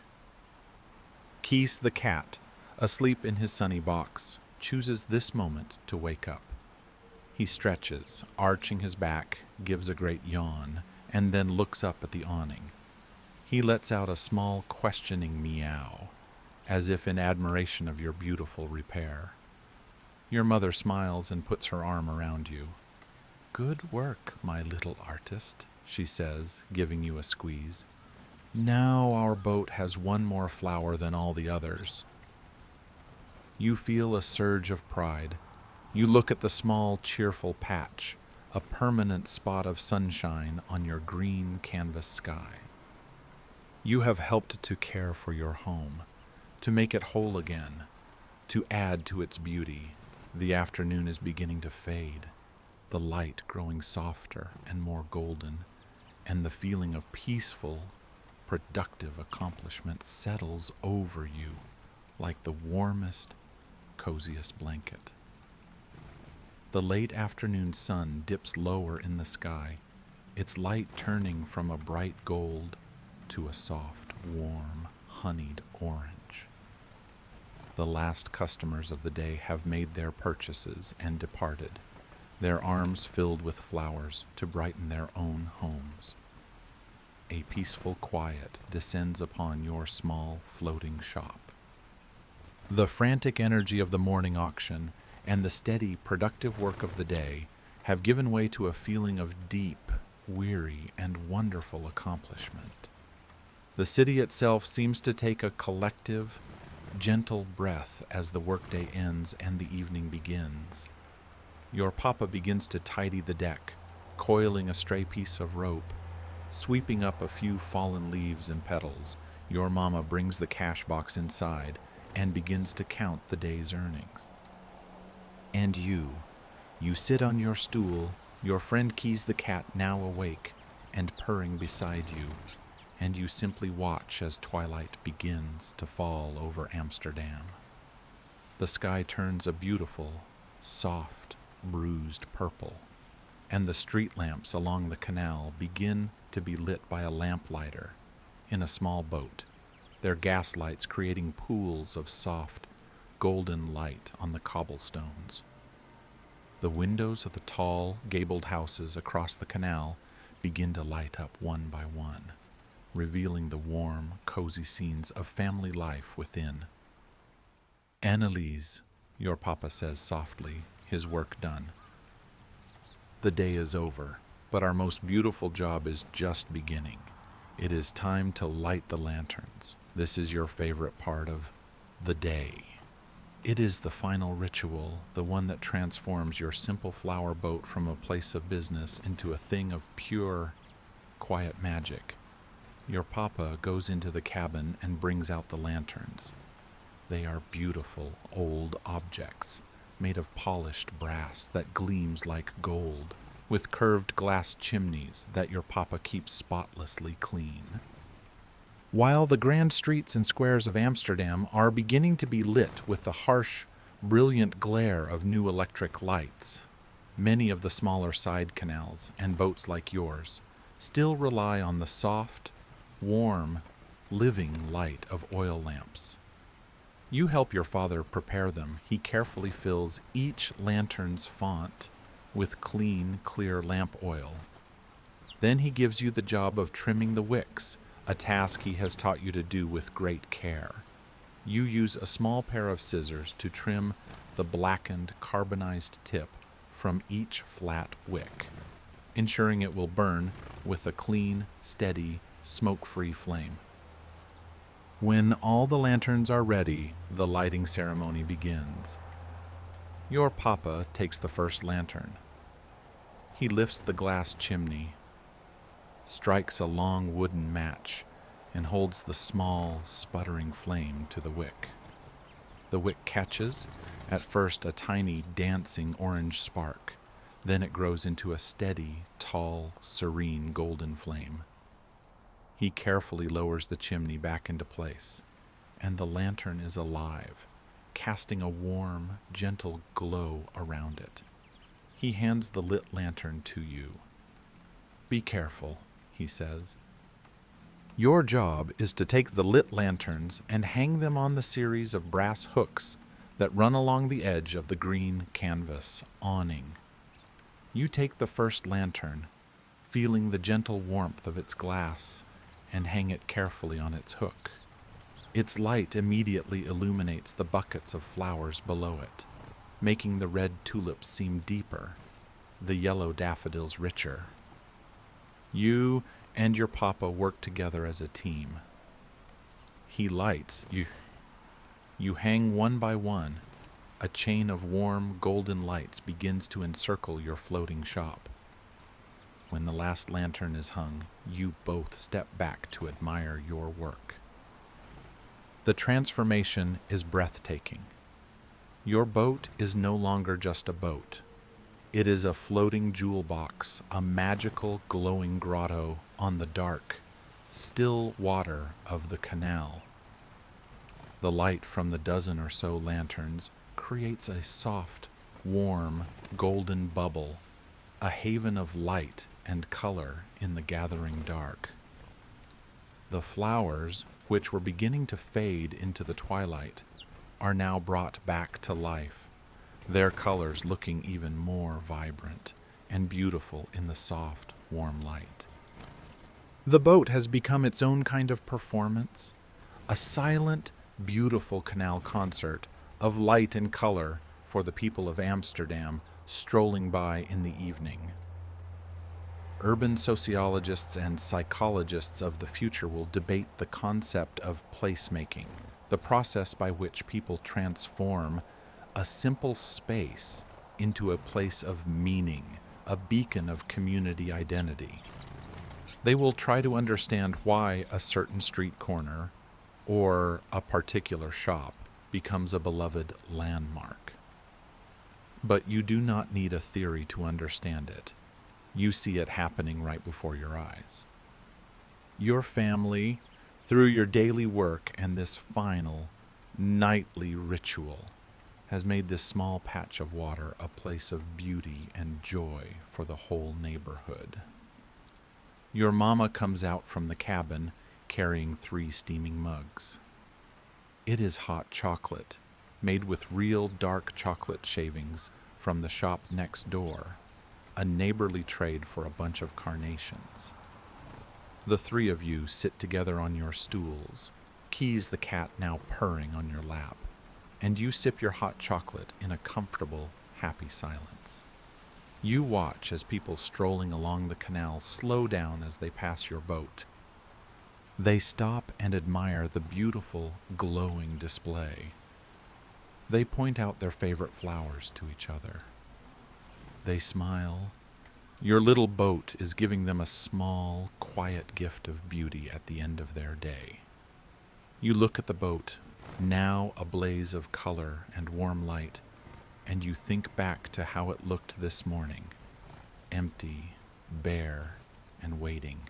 Keys the cat, asleep in his sunny box, chooses this moment to wake up. He stretches, arching his back, gives a great yawn, and then looks up at the awning. He lets out a small questioning meow, as if in admiration of your beautiful repair. Your mother smiles and puts her arm around you. "Good work, my little artist," she says, giving you a squeeze. "Now our boat has one more flower than all the others." You feel a surge of pride. You look at the small, cheerful patch, a permanent spot of sunshine on your green canvas sky. You have helped to care for your home, to make it whole again, to add to its beauty. The afternoon is beginning to fade, the light growing softer and more golden, and the feeling of peaceful, productive accomplishment settles over you like the warmest, coziest blanket. The late afternoon sun dips lower in the sky, its light turning from a bright gold to a soft, warm, honeyed orange. The last customers of the day have made their purchases and departed, their arms filled with flowers to brighten their own homes. A peaceful quiet descends upon your small, floating shop. The frantic energy of the morning auction and the steady, productive work of the day have given way to a feeling of deep, weary, and wonderful accomplishment. The city itself seems to take a collective, gentle breath as the workday ends and the evening begins. Your papa begins to tidy the deck, coiling a stray piece of rope, sweeping up a few fallen leaves and petals. Your mama brings the cash box inside and begins to count the day's earnings. And you sit on your stool, your friend Keys the cat now awake and purring beside you, and you simply watch as twilight begins to fall over Amsterdam. The sky turns a beautiful, soft, bruised purple, and the street lamps along the canal begin to be lit by a lamplighter in a small boat, their gas lights creating pools of soft, golden light on the cobblestones. The windows of the tall, gabled houses across the canal begin to light up one by one, revealing the warm, cozy scenes of family life within. "Annelies," your papa says softly, his work done. The day is over. But our most beautiful job is just beginning. It is time to light the lanterns. This is your favorite part of the day. It is the final ritual, the one that transforms your simple flower boat from a place of business into a thing of pure, quiet magic. Your papa goes into the cabin and brings out the lanterns. They are beautiful old objects made of polished brass that gleams like gold, with curved glass chimneys that your papa keeps spotlessly clean. While the grand streets and squares of Amsterdam are beginning to be lit with the harsh, brilliant glare of new electric lights, many of the smaller side canals and boats like yours still rely on the soft, warm, living light of oil lamps. You help your father prepare them. He carefully fills each lantern's font with clean, clear lamp oil. Then he gives you the job of trimming the wicks, a task he has taught you to do with great care. You use a small pair of scissors to trim the blackened, carbonized tip from each flat wick, ensuring it will burn with a clean, steady, smoke-free flame. When all the lanterns are ready, the lighting ceremony begins. Your papa takes the first lantern. He lifts the glass chimney, strikes a long wooden match, and holds the small, sputtering flame to the wick. The wick catches, at first a tiny, dancing orange spark. Then it grows into a steady, tall, serene golden flame. He carefully lowers the chimney back into place, and the lantern is alive, casting a warm, gentle glow around it. He hands the lit lantern to you. "Be careful," he says. "Your job is to take the lit lanterns and hang them on the series of brass hooks that run along the edge of the green canvas awning. You take the first lantern, feeling the gentle warmth of its glass, and hang it carefully on its hook. Its light immediately illuminates the buckets of flowers below it, making the red tulips seem deeper, the yellow daffodils richer. You and your papa work together as a team. He lights, you hang one by one. A chain of warm, golden lights begins to encircle your floating shop. When the last lantern is hung, you both step back to admire your work. The transformation is breathtaking. Your boat is no longer just a boat. It is a floating jewel box, a magical, glowing grotto on the dark, still water of the canal. The light from the dozen or so lanterns creates a soft, warm, golden bubble, a haven of light and color in the gathering dark. The flowers, which were beginning to fade into the twilight, are now brought back to life, their colors looking even more vibrant and beautiful in the soft, warm light. The boat has become its own kind of performance, a silent, beautiful canal concert of light and color for the people of Amsterdam strolling by in the evening. Urban sociologists and psychologists of the future will debate the concept of placemaking, the process by which people transform a simple space into a place of meaning, a beacon of community identity. They will try to understand why a certain street corner or a particular shop becomes a beloved landmark. But you do not need a theory to understand it. You see it happening right before your eyes. Your family, through your daily work and this final, nightly ritual, has made this small patch of water a place of beauty and joy for the whole neighborhood. Your mama comes out from the cabin carrying 3 steaming mugs. It is hot chocolate, made with real dark chocolate shavings from the shop next door, a neighborly trade for a bunch of carnations. The 3 of you sit together on your stools, Keys the cat now purring on your lap, and you sip your hot chocolate in a comfortable, happy silence. You watch as people strolling along the canal slow down as they pass your boat. They stop and admire the beautiful, glowing display. They point out their favorite flowers to each other. They smile. Your little boat is giving them a small, quiet gift of beauty at the end of their day. You look at the boat, now a blaze of color and warm light, and you think back to how it looked this morning, empty, bare, and waiting.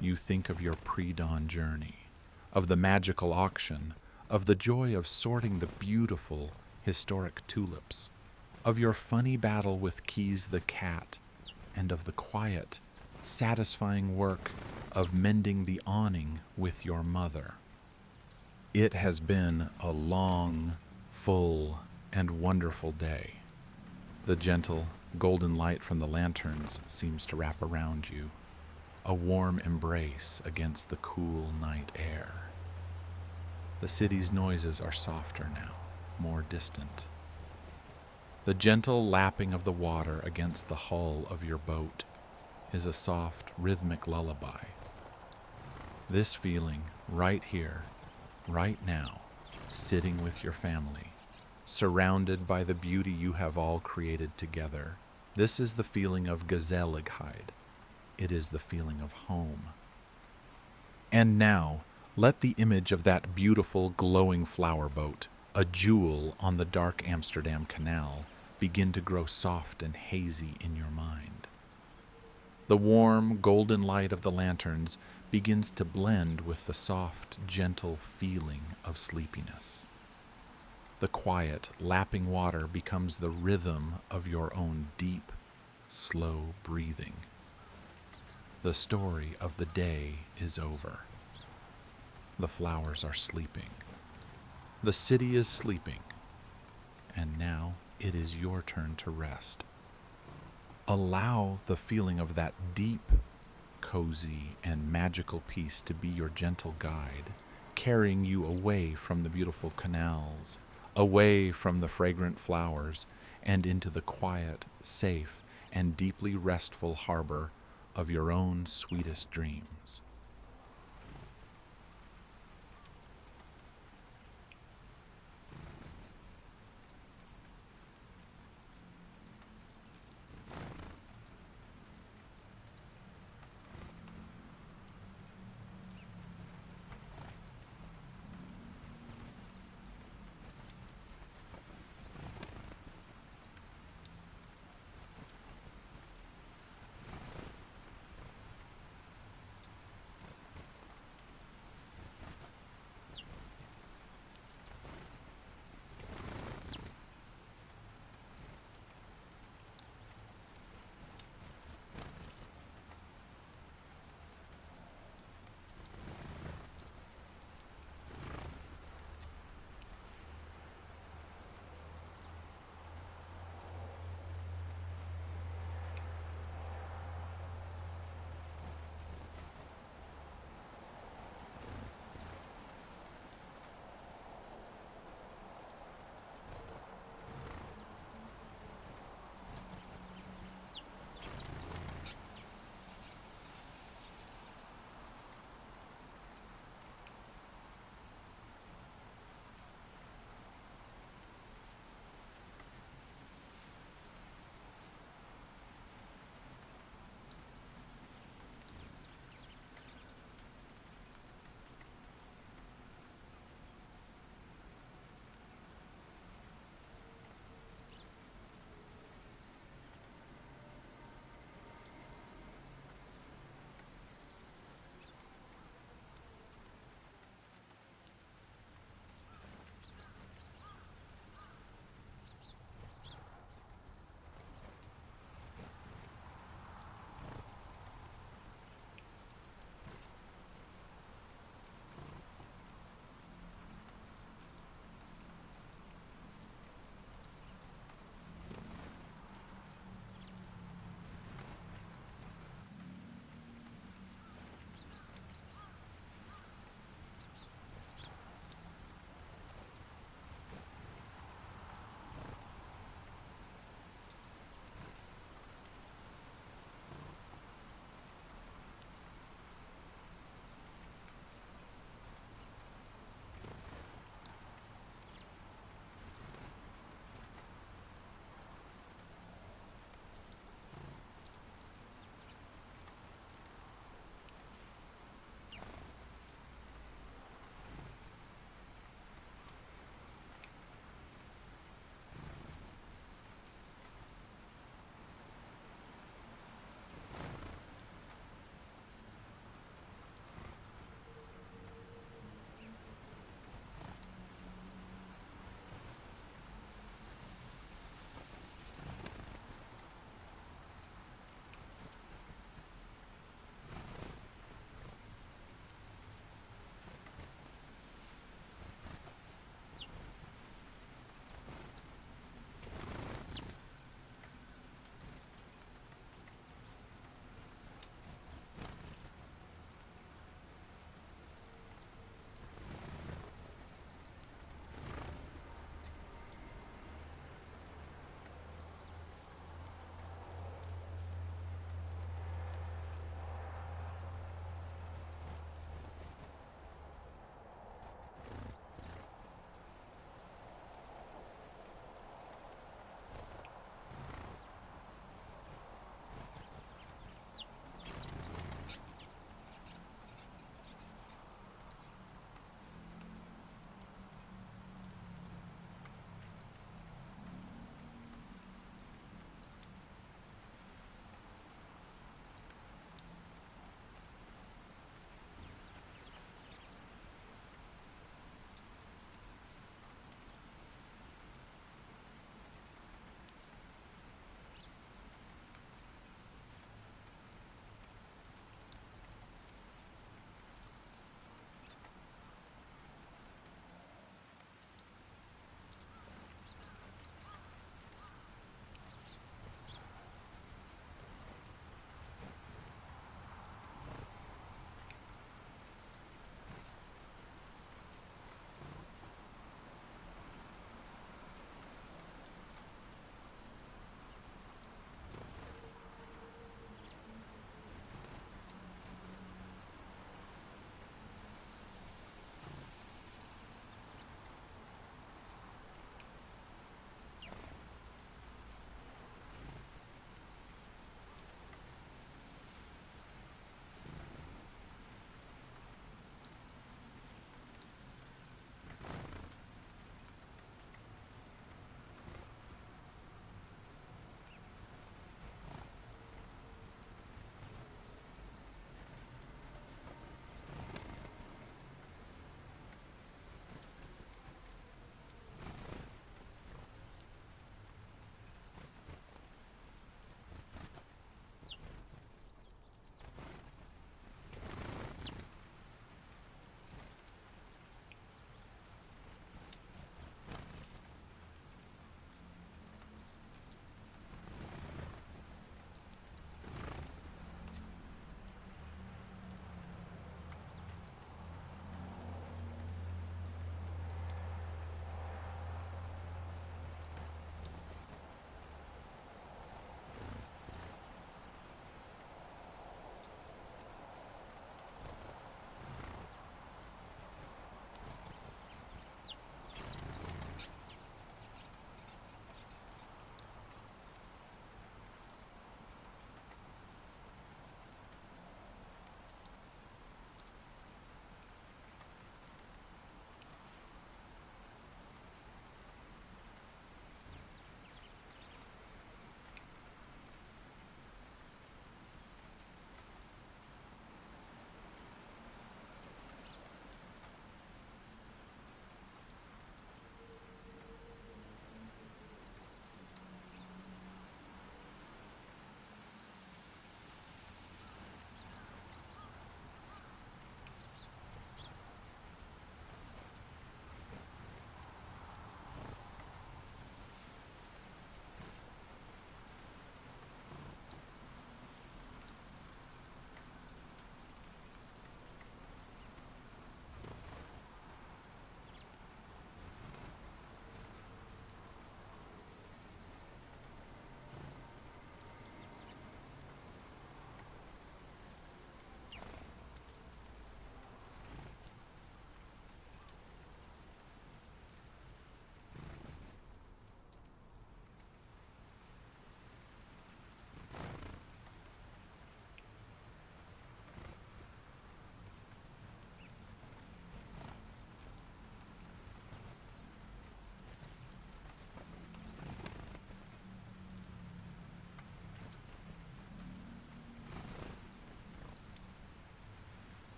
You think of your pre-dawn journey, of the magical auction, of the joy of sorting the beautiful, historic tulips, of your funny battle with Keys the cat, and of the quiet, satisfying work of mending the awning with your mother. It has been a long, full, and wonderful day. The gentle, golden light from the lanterns seems to wrap around you, a warm embrace against the cool night air. The city's noises are softer now, more distant. The gentle lapping of the water against the hull of your boat is a soft, rhythmic lullaby. This feeling, right here, right now, sitting with your family, surrounded by the beauty you have all created together, this is the feeling of Gezelligheid. It is the feeling of home. And now, let the image of that beautiful, glowing flowerboat, a jewel on the dark Amsterdam canal, begin to grow soft and hazy in your mind. The warm, golden light of the lanterns begins to blend with the soft, gentle feeling of sleepiness. The quiet, lapping water becomes the rhythm of your own deep, slow breathing. The story of the day is over. The flowers are sleeping. The city is sleeping. And now it is your turn to rest. Allow the feeling of that deep, cozy, and magical peace to be your gentle guide, carrying you away from the beautiful canals, away from the fragrant flowers, and into the quiet, safe, and deeply restful harbor of your own sweetest dreams.